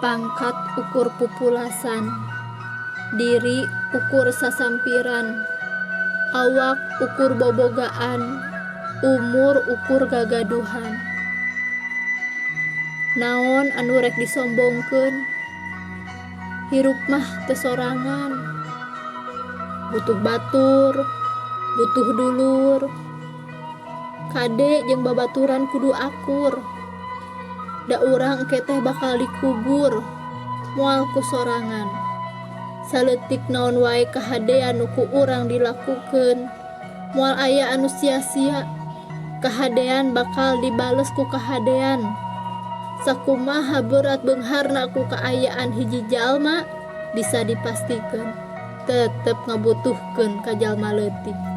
Pangkat ukur pupulasan, diri ukur sasampiran, awak ukur bobogaan, umur ukur gagaduhan. Naon anu rek disombongkeun? Hirup mah teu sorangan, butuh batur, butuh dulur. Kade jeung babaturan kudu akur, da urang engke teh bakal dikubur moal ku sorangan. Saleutik naon wae kahadean nu ku urang dilakukeun, moal aya anu sia-sia, kahadean bakal dibales ku kahadean. Sakumaha berat beungharna ku kaayaan hiji jalma bisa dipastikeun tetep ngabutuhkeun ka jalma leutik.